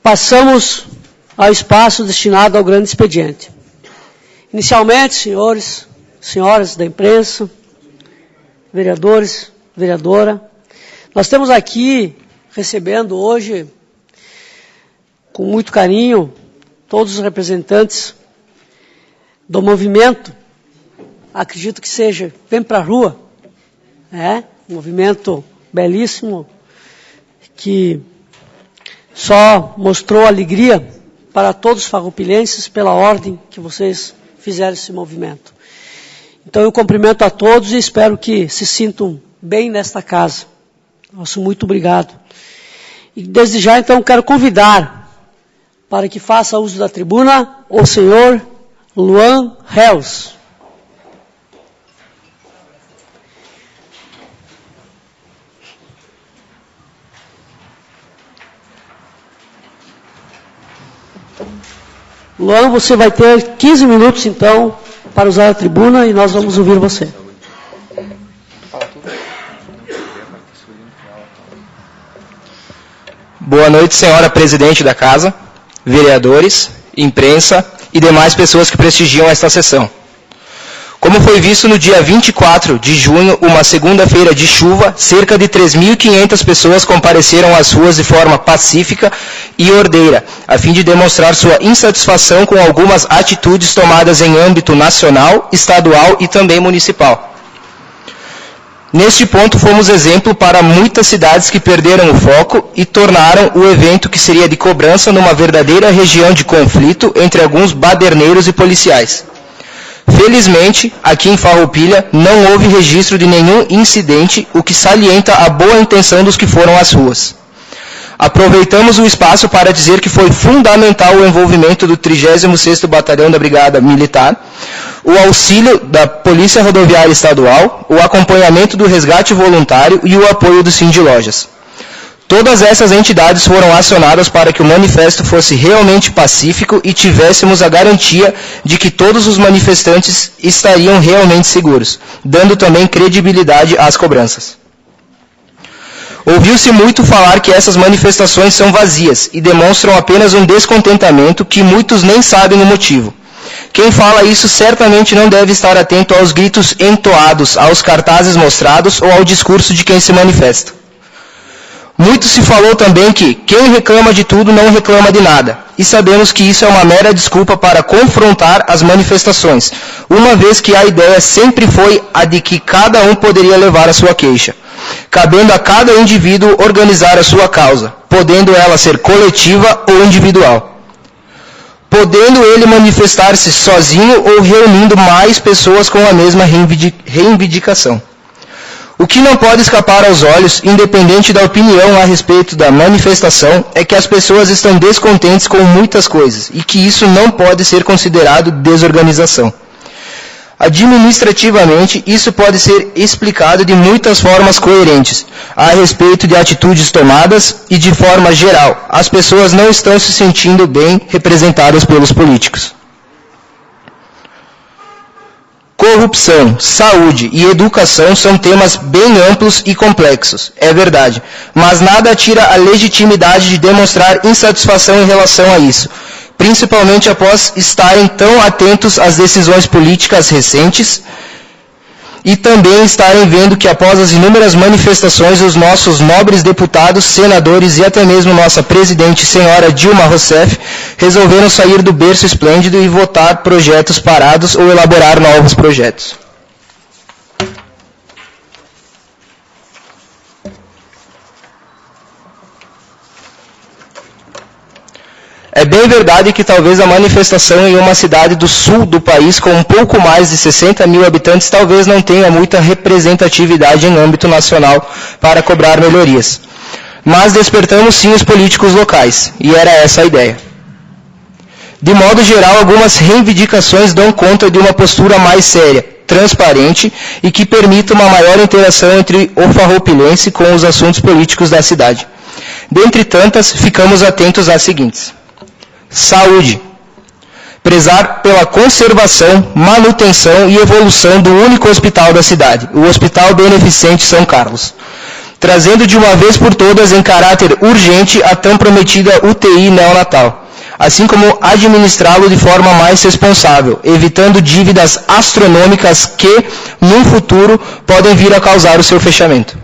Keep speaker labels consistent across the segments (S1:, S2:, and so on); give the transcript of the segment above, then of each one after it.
S1: passamos ao espaço destinado ao grande expediente. Inicialmente, senhores, senhoras da imprensa, vereadores, vereadora, nós temos aqui, recebendo hoje, com muito carinho, todos os representantes do movimento, acredito que seja, vem para a rua, um movimento belíssimo, que só mostrou alegria para todos os farroupilenses pela ordem que vocês fizeram esse movimento. Então eu cumprimento a todos e espero que se sintam bem nesta casa. Nosso muito obrigado. E desde já então quero convidar para que faça uso da tribuna o senhor Luan Reus. Luan, você vai ter 15 minutos, então, para usar a tribuna e nós vamos ouvir você.
S2: Boa noite, senhora presidente da casa, vereadores, imprensa e demais pessoas que prestigiam esta sessão. Como foi visto no dia 24 de junho, uma segunda-feira de chuva, cerca de 3.500 pessoas compareceram às ruas de forma pacífica e ordeira, a fim de demonstrar sua insatisfação com algumas atitudes tomadas em âmbito nacional, estadual e também municipal. Neste ponto, fomos exemplo para muitas cidades que perderam o foco e tornaram o evento que seria de cobrança numa verdadeira região de conflito entre alguns baderneiros e policiais. Felizmente, aqui em Farroupilha, não houve registro de nenhum incidente, o que salienta a boa intenção dos que foram às ruas. Aproveitamos o espaço para dizer que foi fundamental o envolvimento do 36º Batalhão da Brigada Militar, o auxílio da Polícia Rodoviária Estadual, o acompanhamento do resgate voluntário e o apoio do Sind Lojas. Todas essas entidades foram acionadas para que o manifesto fosse realmente pacífico e tivéssemos a garantia de que todos os manifestantes estariam realmente seguros, dando também credibilidade às cobranças. Ouviu-se muito falar que essas manifestações são vazias e demonstram apenas um descontentamento que muitos nem sabem o motivo. Quem fala isso certamente não deve estar atento aos gritos entoados, aos cartazes mostrados ou ao discurso de quem se manifesta. Muito se falou também que quem reclama de tudo não reclama de nada, e sabemos que isso é uma mera desculpa para confrontar as manifestações, uma vez que a ideia sempre foi a de que cada um poderia levar a sua queixa, cabendo a cada indivíduo organizar a sua causa, podendo ela ser coletiva ou individual. Podendo ele manifestar-se sozinho ou reunindo mais pessoas com a mesma reivindicação. O que não pode escapar aos olhos, independente da opinião a respeito da manifestação, é que as pessoas estão descontentes com muitas coisas e que isso não pode ser considerado desorganização. Administrativamente, isso pode ser explicado de muitas formas coerentes, a respeito de atitudes tomadas e de forma geral. As pessoas não estão se sentindo bem representadas pelos políticos. Corrupção, saúde e educação são temas bem amplos e complexos, é verdade, mas nada tira a legitimidade de demonstrar insatisfação em relação a isso, principalmente após estarem tão atentos às decisões políticas recentes e também estarem vendo que após as inúmeras manifestações os nossos nobres deputados, senadores e até mesmo nossa presidente, senhora Dilma Rousseff, resolveram sair do berço esplêndido e votar projetos parados ou elaborar novos projetos. É bem verdade que talvez a manifestação em uma cidade do sul do país com um pouco mais de 60 mil habitantes talvez não tenha muita representatividade em âmbito nacional para cobrar melhorias. Mas despertamos sim os políticos locais, e era essa a ideia. De modo geral, algumas reivindicações dão conta de uma postura mais séria, transparente e que permita uma maior interação entre o farroupilense com os assuntos políticos da cidade. Dentre tantas, ficamos atentos às seguintes. Saúde. Prezar pela conservação, manutenção e evolução do único hospital da cidade, o Hospital Beneficente São Carlos. trazendo de uma vez por todas em caráter urgente a tão prometida UTI neonatal, assim como administrá-lo de forma mais responsável, evitando dívidas astronômicas que, no futuro, podem vir a causar o seu fechamento.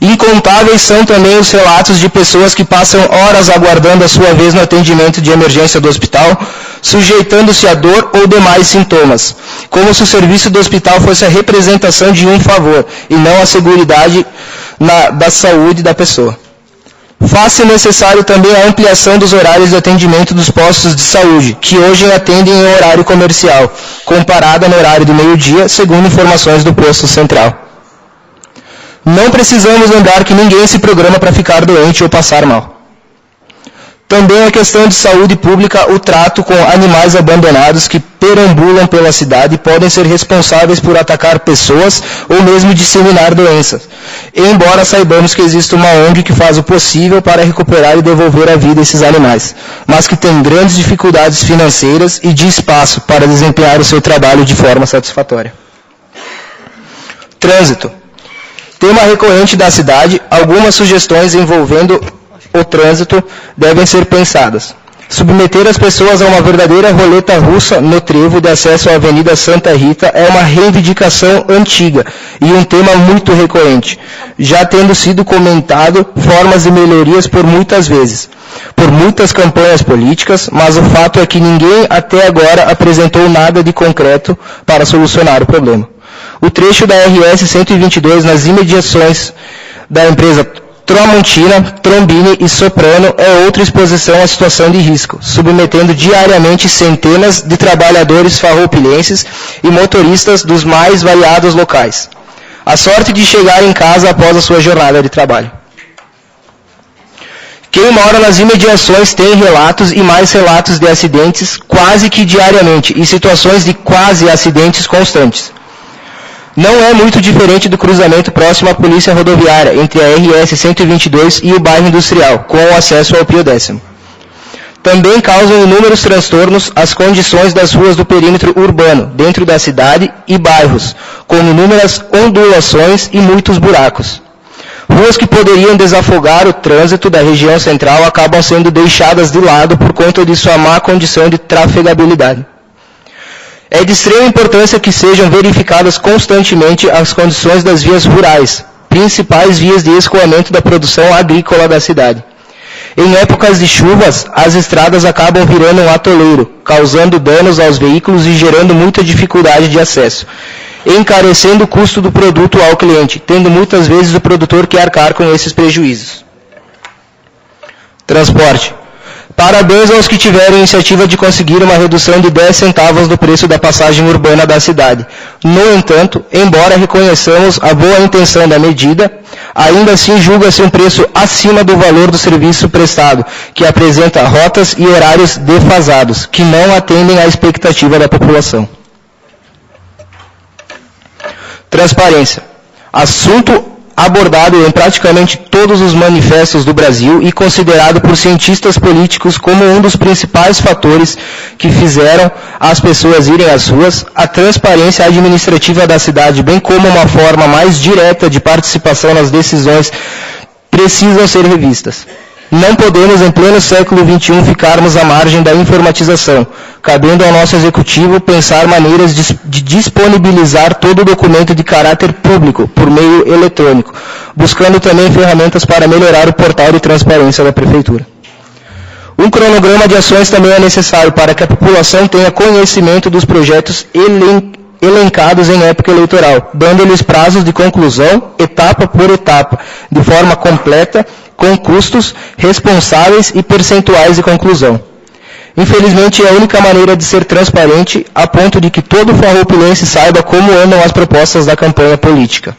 S2: Incontáveis são também os relatos de pessoas que passam horas aguardando a sua vez no atendimento de emergência do hospital, sujeitando-se a dor ou demais sintomas, como se o serviço do hospital fosse a representação de um favor, e não a seguridade da saúde da pessoa. Faz-se necessário também a ampliação dos horários de atendimento dos postos de saúde, que hoje atendem em horário comercial, comparada no horário do meio-dia, segundo informações do posto central. Não precisamos lembrar que ninguém se programa para ficar doente ou passar mal. Também a questão de saúde pública, o trato com animais abandonados que perambulam pela cidade podem ser responsáveis por atacar pessoas ou mesmo disseminar doenças. Embora saibamos que existe uma ONG que faz o possível para recuperar e devolver a vida a esses animais, mas que tem grandes dificuldades financeiras e de espaço para desempenhar o seu trabalho de forma satisfatória. Trânsito. Tema recorrente da cidade, algumas sugestões envolvendo o trânsito devem ser pensadas. Submeter as pessoas a uma verdadeira roleta russa no trevo de acesso à Avenida Santa Rita é uma reivindicação antiga e um tema muito recorrente, já tendo sido comentado formas de melhorias por muitas vezes, por muitas campanhas políticas, mas o fato é que ninguém até agora apresentou nada de concreto para solucionar o problema. O trecho da RS 122 nas imediações da empresa Tramontina, Trombini e Soprano é outra exposição à situação de risco, submetendo diariamente centenas de trabalhadores farroupilhenses e motoristas dos mais variados locais. A sorte de chegar em casa após a sua jornada de trabalho. Quem mora nas imediações tem relatos e mais relatos de acidentes quase que diariamente e situações de quase acidentes constantes. Não é muito diferente do cruzamento próximo à polícia rodoviária entre a RS 122 e o bairro industrial, com o acesso ao Pio X. Também causam inúmeros transtornos as condições das ruas do perímetro urbano, dentro da cidade e bairros, com inúmeras ondulações e muitos buracos. Ruas que poderiam desafogar o trânsito da região central acabam sendo deixadas de lado por conta de sua má condição de trafegabilidade. É de extrema importância que sejam verificadas constantemente as condições das vias rurais, principais vias de escoamento da produção agrícola da cidade. Em épocas de chuvas, as estradas acabam virando um atoleiro, causando danos aos veículos e gerando muita dificuldade de acesso, encarecendo o custo do produto ao cliente, tendo muitas vezes o produtor que arcar com esses prejuízos. Transporte. Parabéns aos que tiveram a iniciativa de conseguir uma redução de 10 centavos no preço da passagem urbana da cidade. No entanto, embora reconheçamos a boa intenção da medida, ainda assim julga-se um preço acima do valor do serviço prestado, que apresenta rotas e horários defasados, que não atendem à expectativa da população. Transparência. Assunto abordado em praticamente todos os manifestos do Brasil e considerado por cientistas políticos como um dos principais fatores que fizeram as pessoas irem às ruas, a transparência administrativa da cidade, bem como uma forma mais direta de participação nas decisões, precisam ser revistas. Não podemos, em pleno século XXI, ficarmos à margem da informatização, cabendo ao nosso executivo pensar maneiras de disponibilizar todo o documento de caráter público por meio eletrônico, buscando também ferramentas para melhorar o portal de transparência da Prefeitura. Um cronograma de ações também é necessário para que a população tenha conhecimento dos projetos elencados em época eleitoral, dando-lhes prazos de conclusão, etapa por etapa, de forma completa, com custos, responsáveis e percentuais de conclusão. Infelizmente, é a única maneira de ser transparente, a ponto de que todo farroupilense saiba como andam as propostas da campanha política.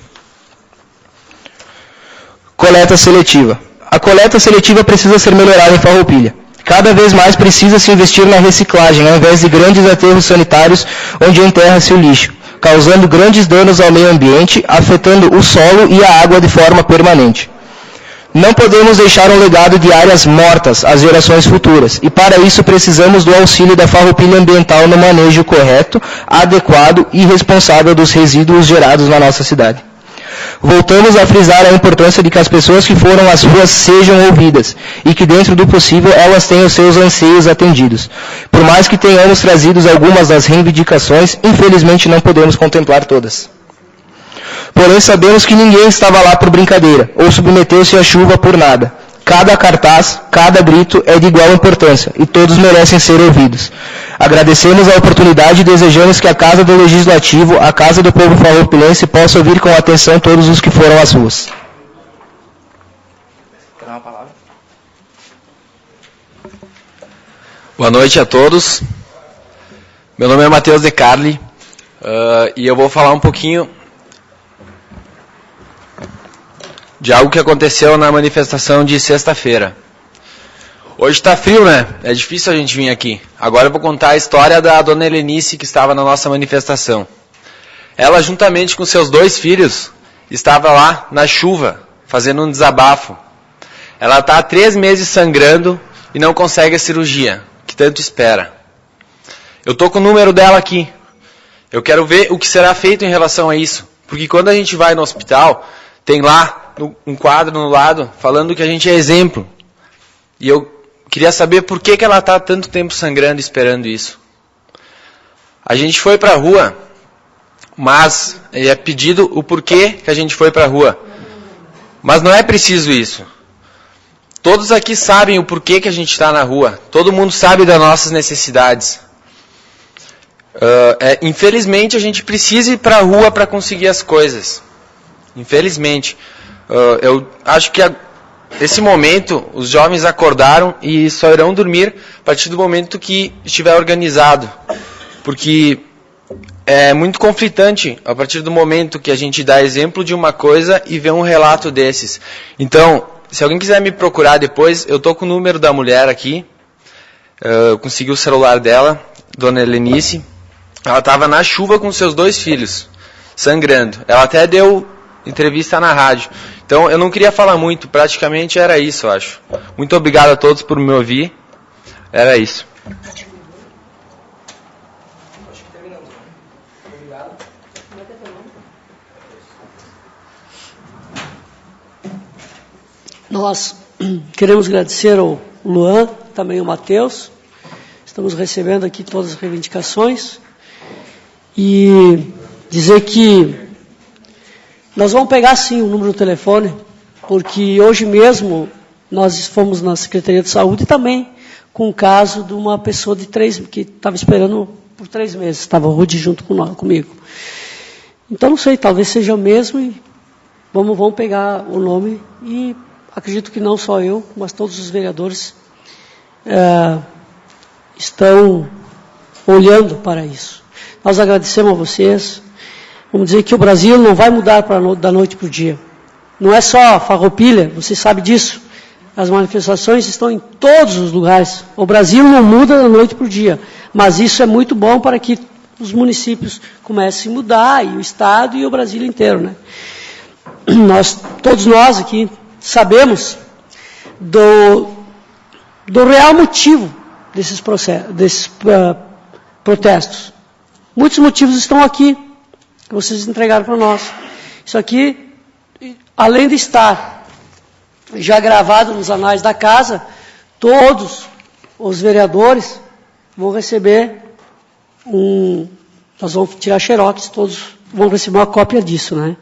S2: Coleta seletiva. A coleta seletiva precisa ser melhorada em Farroupilha. Cada vez mais precisa se investir na reciclagem, ao invés de grandes aterros sanitários onde enterra-se o lixo, causando grandes danos ao meio ambiente, afetando o solo e a água de forma permanente. Não podemos deixar um legado de áreas mortas às gerações futuras, e para isso precisamos do auxílio da Farroupilha Ambiental no manejo correto, adequado e responsável dos resíduos gerados na nossa cidade. Voltamos a frisar a importância de que as pessoas que foram às ruas sejam ouvidas e que, dentro do possível, elas tenham seus anseios atendidos. Por mais que tenhamos trazido algumas das reivindicações, infelizmente não podemos contemplar todas. Porém, sabemos que ninguém estava lá por brincadeira ou submeteu-se à chuva por nada. Cada cartaz, cada grito é de igual importância e todos merecem ser ouvidos. Agradecemos a oportunidade e desejamos que a Casa do Legislativo, a Casa do Povo Farroupilense, possa ouvir com atenção todos os que foram às ruas.
S3: Quer dar uma palavra? Boa noite a todos. Meu nome é Matheus De Carli e eu vou falar um pouquinho de algo que aconteceu na manifestação de sexta-feira. Hoje está frio, né? É difícil a gente vir aqui. Agora eu vou contar a história da dona Helenice, que estava na nossa manifestação. Ela, juntamente com seus 2 filhos, estava lá na chuva, fazendo um desabafo. Ela está há 3 meses sangrando e não consegue a cirurgia, que tanto espera. Eu estou com o número dela aqui. Eu quero ver o que será feito em relação a isso. Porque quando a gente vai no hospital, tem lá um quadro no lado falando que a gente é exemplo. E eu queria saber por que ela está tanto tempo sangrando e esperando isso. A gente foi para a rua, mas é pedido o porquê que a gente foi para a rua. Mas não é preciso isso. Todos aqui sabem o porquê que a gente está na rua. Todo mundo sabe das nossas necessidades. Infelizmente, a gente precisa ir para a rua para conseguir as coisas. Infelizmente. Eu acho que esse momento os jovens acordaram e só irão dormir a partir do momento que estiver organizado. Porque é muito conflitante a partir do momento que a gente dá exemplo de uma coisa e vê um relato desses. Então, se alguém quiser me procurar depois, eu estou com o número da mulher aqui. Eu consegui o celular dela, dona Helenice. Ela estava na chuva com seus 2 filhos, sangrando. Ela até deu entrevista na rádio. Então, eu não queria falar muito, praticamente era isso, eu acho. Muito obrigado a todos por me ouvir. Era isso.
S1: Nós queremos agradecer ao Luan, também ao Matheus. Estamos recebendo aqui todas as reivindicações. E dizer que nós vamos pegar sim o número do telefone, porque hoje mesmo nós fomos na Secretaria de Saúde também com o caso de uma pessoa que estava esperando por 3 meses, estava o Rudy junto comigo. Então não sei, talvez seja o mesmo e vamos pegar o nome e acredito que não só eu, mas todos os vereadores estão olhando para isso. Nós agradecemos a vocês. Vamos dizer que o Brasil não vai mudar da noite para o dia. Não é só Farroupilha, você sabe disso. As manifestações estão em todos os lugares. O Brasil não muda da noite para o dia. Mas isso é muito bom para que os municípios comecem a mudar, e o Estado e o Brasil inteiro, né? Todos nós aqui sabemos do real motivo desses protestos. Muitos motivos estão aqui, que vocês entregaram para nós. Isso aqui, além de estar já gravado nos anais da casa, todos os vereadores vão receber nós vamos tirar xerox, todos vão receber uma cópia disso, né?